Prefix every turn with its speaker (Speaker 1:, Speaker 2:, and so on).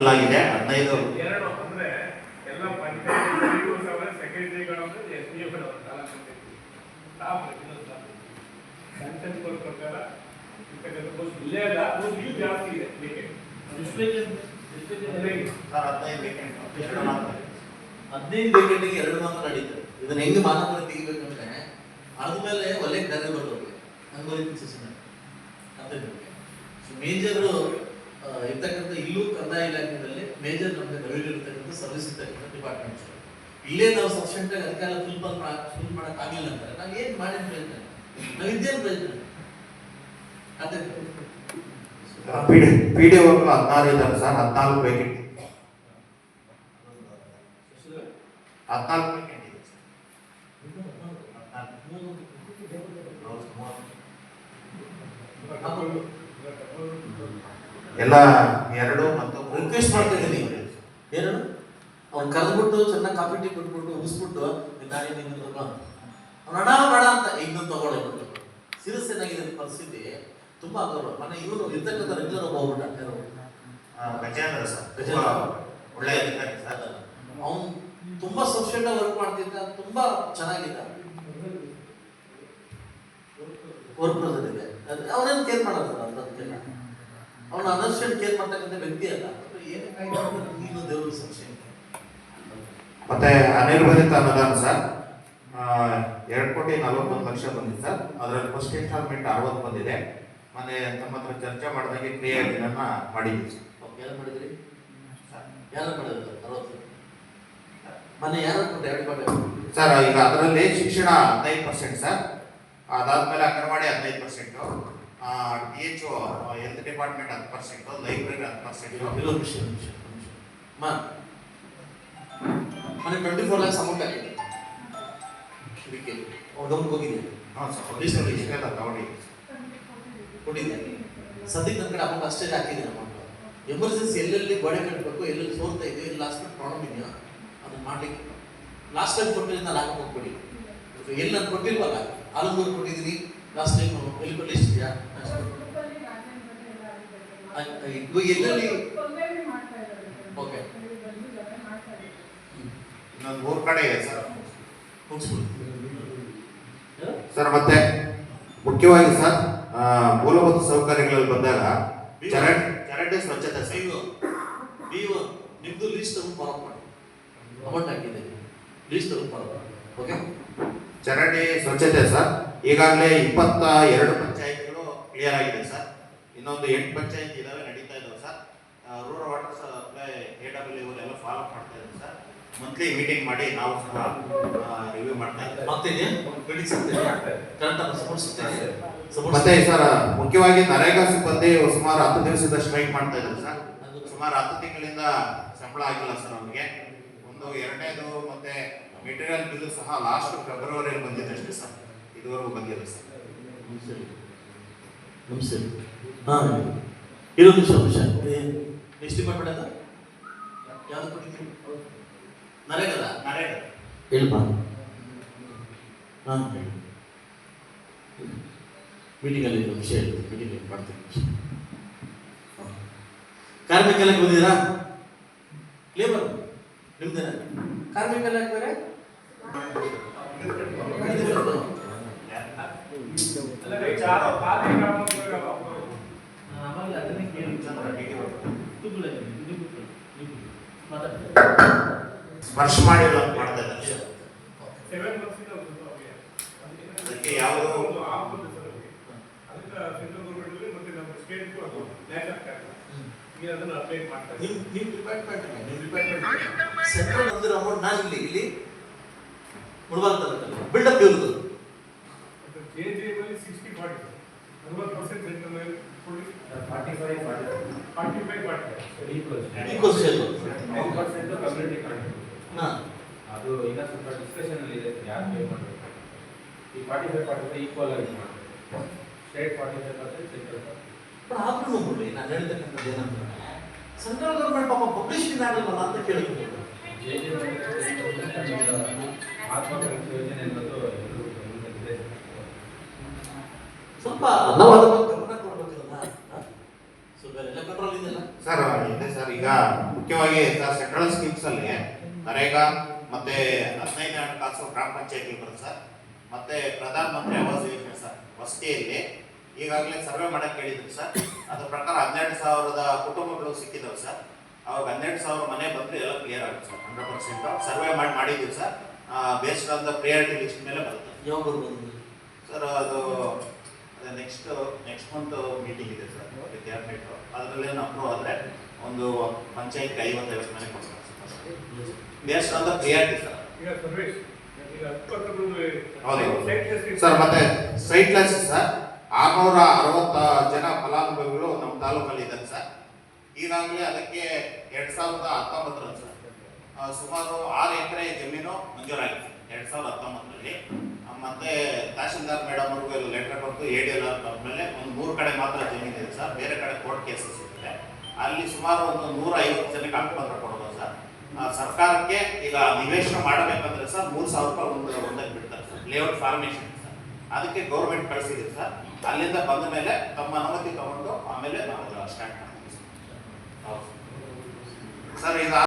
Speaker 1: ಆಗಿದೆ 15
Speaker 2: ಎರಡು ಅಂದ್ರೆ ಎಲ್ಲ ಪಂಚಾಯತ್ ಸೆಕ್ರೆಟರಿಗಳು ಎಸ್ ಡಿ ಎಫ್ ಪ್ರಕಾರ ಇಲ್ಲೇ ಅಲ್ಲ ಜಾಸ್ತಿ ಇದೆ
Speaker 3: 15 ಬೇಕೆಂಡಿಗೆ 2 ಮಾತ್ರ ನಡೀತದೆ. ಇದನ್ನ ಹೆಂಗೆ ಮಾನವರ ತೆಗಿಬೇಕಂದ್ರೆ ಆದ್ಮೇಲೆ ಒಳ್ಳೆ ದಾರಿ ಬರೋದು ಹಂಗೋಲಿಂಗ್ ಸಿಸ್ಟಮ್ ಮೇಜರ್ ಇರ್ತಕ್ಕಂಥ ಇಲ್ಲೂ ಕಂದಾಯ ಇಲಾಖೆಯಲ್ಲಿ ಮೇಜರ್ ನಮಗೆ ರೆವಿನ್ಯೂ ಇರ್ತಕ್ಕಂಥ ಸರ್ವಿಸ್ ಇರ್ತಕ್ಕಂಥ ಡಿಪಾರ್ಟ್ಮೆಂಟ್ಸ್ ಇಲ್ಲೇ ನಾವು ಸಫಿಷಿಯಂಟ್ ಆಗಿ ಅದಕ್ಕೆಲ್ಲ ಫುಲ್ ಮಾಡಕ್ ಆಗಿಲ್ಲ ಅಂತಾರೆ. ನಾವು ಏನ್ ಮಾಡಿದ ಪ್ರಯತ್ನ ನಾವು ಇದ್ದೇನು ಪ್ರಯತ್ನ ಅದೇ
Speaker 1: ಪಿಡಿಒ 16 ಇದ್ದಾರೆ ಸರ್. 14 ವೇಕೆಂಟ್ 14 ವೇಕೆಂಟ್ ಇದೆ ಸರ್. ಎಲ್ಲ 2 ಮತ್ತು
Speaker 3: ರಿಕ್ವೆಸ್ಟ್ ಮಾಡ್ತಾ ಇದ್ದೀನಿ. ಏನು ಅವ್ನು ಕರೆದ್ಬಿಟ್ಟು ಚೆನ್ನಾಗಿ ಕಾಫಿ ಟೀ ಕೊಟ್ಬಿಟ್ಟು ಉಗಿಸ್ಬಿಟ್ಟು ನಾಳೆ ನಿನ್ನ ಅವನ ಬೇಡ ಅಂತ ಇನ್ನೊಂದು ತಗೊಳ್ಳೋದು ಸೀರಿಯಸ್ ಏನಾಗಿದೆ ಪರಿಸ್ಥಿತಿ ತುಂಬಾ ಅಗೌರವ. ಮನೆ ಇವರು ಇರ್ತಕ್ಕಂಥ ರೆಗ್ಯುಲರ್ ಹೋಗ್ಬಿಟ್ಟ
Speaker 1: ಗಜೇಂದ್ರ ಸರ್ ಒಳ್ಳೆ ಅಧಿಕಾರಿ ಸರ್.
Speaker 3: ಅವನು ತುಂಬಾ ಸಫಿಷಿಯಂಟ್ ವರ್ಕ್ ಮಾಡ್ತಿದ್ದ, ತುಂಬಾ ಚೆನ್ನಾಗಿದ್ದ, ವರ್ಕ್ ಇದೆ. ಅವನೇನು ಕೇರ್ ಮಾಡೋದು ಅದಕ್ಕೆಲ್ಲ ಅವನ ಅನರ್ಷನ್ ಕೇರ್ ಮಾಡ್ತಕ್ಕಂಥ ವ್ಯಕ್ತಿ ಅಲ್ಲ. ಏನಕ್ಕಾಗಿ ನೀನು ದೇವರು ಸಂಶಯ.
Speaker 1: ಮತ್ತೆ ಅನಿರ್ಬಂಧಿತ ಅನುದಾನ ಸರ್ 2,41,00,000 ಬಂದಿದೆ ಸರ್. ಅದರಲ್ಲಿ ಫಸ್ಟ್ ಇನ್ಸ್ಟಾಲ್ಮೆಂಟ್ 60 ಬಂದಿದೆ. ಮೊನ್ನೆ ತಮ್ಮ ಹತ್ರ ಚರ್ಚೆ ಮಾಡಿದಾಗೆ ಕ್ರಿಯಾದಿನ ಮಾಡಿದ್ವಿ ಸರ್.
Speaker 3: ಯಾರು ಮಾಡಿದ್ರಿ? ಯಾರು ಮಾಡಿದ್ರು? 60 ಮೊನ್ನೆ ಯಾರು
Speaker 1: ಸರ್. ಈಗ ಅದರಲ್ಲಿ ಶಿಕ್ಷಣ 15% ಸರ್. ಅದಾದ್ಮೇಲೆ anganwadi 15%, DHO health department 10%, library 10%.
Speaker 3: ಮನೆ 24 lakhs ಅಮೌಂಟ್ ಆಗಿದೆ. ಇದಕ್ಕೆ ಅವ್ರ ಗಮನಕ್ಕೆ ಹೋಗಿದೆ.
Speaker 1: ಹಾಂ ಸರ್. ಇಷ್ಟೆಲ್ಲ ತಗೊಂಡು
Speaker 3: ಕೊಟ್ಟಿದ್ದೆ. ಸದ್ಯಕ್ಕೆ ನನ್ನ ಕಡೆ ಅಮೌಂಟ್ ಅಷ್ಟೇ ಹಾಕಿದೆ. ಅಮೌಂಟ್ ಎಮರ್ಜೆನ್ಸಿ ಎಲ್ಲೆಲ್ಲಿ ಗೋಡೆ ಕಟ್ಟಬೇಕು, ಎಲ್ಲೆಲ್ಲಿ ಸೋರ್ತಾ ಇದೆ, ಎಲ್ಲಿ ಲಾಸ್ಟ್ ಪ್ರಾಬ್ಲಮ್ ಇದೆಯಾ ಅದನ್ನ ಮಾಡ್ಲಿಕ್ಕೆ ಲಾಸ್ಟ್ ಟೈಮ್ ಕೊಟ್ಟಿದ್ದು ನಾನು ಹಾಕಿ ಹೋಗ್ಬಿಡಿ. ಎಲ್ಲಿ ನಾನು ಕೊಟ್ಟಿಲ್ವಲ್ಲ, ಆಲೂರು ಕೊಟ್ಟಿದ್ದೀನಿ ಲಾಸ್ಟ್ ಟೈಮ್. ಎಲ್ಲಿ ಕೊಟ್ಟು ಎಷ್ಟಿದೆಯಾ ಎಲ್ಲೆಲ್ಲಿ ಓಕೆ
Speaker 1: ಇನ್ನೊಂದು 3 ಕಡೆ ಇದೆ ಸರ್. ಸರ್ ಮತ್ತೆ ಮುಖ್ಯವಾಗಿ ಸರ್ ಮೂಲಭೂತ ಸೌಕರ್ಯಗಳಲ್ಲಿ ಬಂದಾಗ ಚರಂಡಿ ಸ್ವಚ್ಛತೆ
Speaker 3: ನೀವು ನಿಮ್ದು ಲೀಸ್ಟ್ ತಗೊಂಡು ಫಾಲೋ ಮಾಡಿ. ಅಮೌಂಟ್ ಹಾಕಿದೆ ಲೀಸ್ಟ್ ತಗೊಂಡು ಫಾಲೋ ಮಾಡಿ. ಓಕೆ.
Speaker 1: ಚರಂಡಿ ಸ್ವಚ್ಛತೆ ಸರ್ ಈಗಾಗಲೇ 22 ಪಂಚಾಯತ್ಗಳು ಕ್ಲಿಯರ್ ಆಗಿದೆ ಸರ್. ಇನ್ನೊಂದು 8 ಪಂಚಾಯತ್ ಇದಾವೆ, ನಡೀತಾ ಇದಾವೆ sir. Rural water supply AW ಇವರೆಲ್ಲ ಫಾಲೋ ಮಾಡ್ತಾ ಇದ್ದಾರೆ ಸರ್. ಮಂತ್ಲಿ ಮೀಟಿಂಗ್ ಮಾಡಿ ನಾವು ಸಹ ರಿವ್ಯೂ ಮಾಡ್ತಾ ಇದ್ದೀವಿ. ಮತ್ತೆ ಸರ್ ಮುಖ್ಯವಾಗಿ ನರೇಗಾ ಸಿಬ್ಬಂದಿ ಸುಮಾರು 10 ದಿವಸದ ಸ್ಟ್ರೈಕ್ ಮಾಡ್ತಾ ಇದ್ದಾರೆ ಸರ್. ಸುಮಾರು 10 ತಿಂಗಳಿಂದ ಸಂಬಳ ಆಗಿಲ್ಲ ಸರ್ ಅವರಿಗೆ. ಒಂದು 2ನೇದು ಮತ್ತೆ ಮೆಟೀರಿಯಲ್ ಬಿಲ್ ಸಹ ಲಾಸ್ಟ್ ಫೆಬ್ರವರಿಯಲ್ಲಿ ಬಂದಿದೆ ಅಷ್ಟೇ ಸರ್, ಇದುವರೆಗೂ ಬಂದಿಲ್ಲ ಸರ್.
Speaker 3: ನಮಸ್ತೆ. ಹಾಂ ಇರೋ ನಿಮಿಷ ನೆಕ್ಸ್ಟ್ ಡಿಪಾರ್ಟ್ಮೆಂಟ್ ಅದ ಯಾವ್ದು ಕೊಟ್ಟಿದ್ದೀವಿ? ನರೇಗಲ್ಲ ಹೇಳಪ್ಪ. ಹಾಂ ಮೀಟಿಂಗಲ್ಲಿ ವಿಷಯ ಮೀಟಿಂಗ್ ಮಾಡ್ತೀನಿ. ಕಾರ್ಮಿಕ ಇಲಾಖೆ ಬಂದಿದ್ದೀರಾ? ಲೇಬರ್ ನಿಮ್ದೇನ? ಕಾರ್ಮಿಕ ಇಲಾಖೆ ಬೇರೆ
Speaker 1: ಸ್ಪರ್ಶ ಮಾಡಿಲ್ಲ ಮಾಡ್ತಾ ಇದ್ದಾರೆ. ಅದಕ್ಕೆ ಯಾವುದೋ
Speaker 3: ಸೆಂಟ್ರಲ್ ಬಂದಿರೋ ಅಮೌಂಟ್ ನಾನು ಇಲ್ಲಿ ಮುಳುಬಾಗ ಬಿಲ್ಡಪ್ ಇರುವುದು
Speaker 2: ಅದು ಈಗ ಸ್ವಲ್ಪ ಡಿಸ್ಕಷನ್ ಅಲ್ಲಿ ಇದೆ. ಯಾರು ಪೇ ಮಾಡಬೇಕು ಈ 45% ಈಕ್ವಲ್ ಆಗಿ ಮಾಡಬೇಕು. State 45%, central 40%.
Speaker 3: ಆದ್ರೂ ನೋಡಿ ನಾನು ಹೇಳ್ತಕ್ಕಂಥದ್ದು ಏನಂದ್ರೆ ಸೆಂಟ್ರಲ್ ಗೌರ್ಮೆಂಟ್ ಪಾಪ ಪಬ್ಲಿಷಿಂಗ್ ಆಗಲ್ವಲ್ಲ ಅಂತ ಕೇಳಿದ್ರು.
Speaker 2: ಮಹತ್ವಾಕಾಂಕ್ಷಿ ಯೋಜನೆ ಅನ್ನೋದು
Speaker 3: ಸ್ವಲ್ಪ ನಾವು ಅದಕ್ಕೆ ಗಮನ ಕೊಡ್ಬೇಕಲ್ಲ. ಸ್ವಲ್ಪ ಎಲ್ಲ ಕಂಟ್ರೋಲ್ ಇದೆಯಲ್ಲ
Speaker 1: ಸರ್. ಇದೆ ಸರ್. ಈಗ ಮುಖ್ಯವಾಗಿ ಸರ್ ಸೆಂಟ್ರಲ್ ಸ್ಕೀಮ್ಸ್ ಅಲ್ಲಿ ನರೇಗಾ ಮತ್ತೆ 15ನೇ ಹಣಕಾಸು ಗ್ರಾಮ ಪಂಚಾಯತಿ ಬರುತ್ತೆ ಸರ್, ಮತ್ತೆ ಪ್ರಧಾನ ಮಂತ್ರಿ ಆವಾಸ್ ಯೋಜನೆ ಸರ್ ವಸತಿಯಲ್ಲಿ ಈಗಾಗಲೇ ಸರ್ವೆ ಮಾಡಕ್ಕೆ ಹೇಳಿದ್ರು ಸರ್. ಅದ್ರ ಪ್ರಕಾರ 12,000 ಕುಟುಂಬಗಳು ಸಿಕ್ಕಿದಾವೆ ಸರ್. ಅವಾಗ 12,000 ಮನೆ ಬಂದ್ರೆ ಎಲ್ಲ ಕ್ಲಿಯರ್ ಆಗುತ್ತೆ ಸರ್. 100% ಸರ್ವೆ ಮಾಡಿದ್ದೀವಿ sir. Based on the priority list ಮೇಲೆ ಬರುತ್ತೆ
Speaker 3: ಯಾವಾಗ ಬರ್ಬೋದು
Speaker 1: ಸರ್. ಅದು ನೆಕ್ಸ್ಟ್ ಮಂತ್ ಮೀಟಿಂಗ್ ಇದೆ ಸರ್ ಕ್ಯಾಬಿನೆಟ್. ಅದರಲ್ಲೇನು ಅಪ್ರೂವ್ ಆದರೆ ಒಂದು ಪಂಚಾಯತ್ಗೆ 50 ಮನೆ ಕೊಡ್ತಾರೆ sir. Based on the priority sir. ಹೌದು ಸರ್. ಮತ್ತೆ ಸೈಟ್ಲೆಸ್ ಸರ್ 660 ಜನ ಫಲಾನುಭವಿಗಳು ನಮ್ಮ ತಾಲೂಕಲ್ಲಿ ಇದ್ದಾರೆ ಸರ್. ಈಗಾಗಲೇ ಅದಕ್ಕೆ 2019 ಸರ್ ಸುಮಾರು 6 ಎಕರೆ ಜಮೀನು ಮಂಜೂರಾಗಿದೆ 2019ರಲ್ಲಿ. ಮತ್ತೆ ತಹಶೀಲ್ದಾರ್ ಮೇಡಮ್ ಅವ್ರಿಗೂ ಲೆಟರ್ ಕೊಟ್ಟು ADLR ಮೇಲೆ ಒಂದು 3 ಕಡೆ ಮಾತ್ರ ಜಮೀನು ಇದೆ ಸರ್. ಬೇರೆ ಕಡೆ ಕೋರ್ಟ್ ಕೇಸಸ್ ಇದೆ. ಅಲ್ಲಿ ಸುಮಾರು ಒಂದು 150 ಜನಕ್ಕೆ ಹಕ್ಕುಪತ್ರ ಕೊಡ್ಬೋದು ಸರ್. ಸರ್ಕಾರಕ್ಕೆ ಈಗ ನಿವೇಶನ ಮಾಡಬೇಕಂದ್ರೆ ಸರ್ 3,000 ರೂಪಾಯಿ ಒಂದಕ್ಕೆ ಬಿಡ್ತಾರೆ ಸರ್. Layout formation sir. ಅದಕ್ಕೆ ಗೌರ್ಮೆಂಟ್ ಕಳಿಸಿದ್ದೀವಿ ಸರ್. ಅಲ್ಲಿಂದ ಬಂದ ಮೇಲೆ ತಮ್ಮ ಅನುಮತಿ ತಗೊಂಡು ಆಮೇಲೆ ನಾವು ಸ್ಟಾರ್ಟ್ ಮಾಡ್ತೀವಿ ಸರ್. ಹೌದು ಸರ್. ಇದು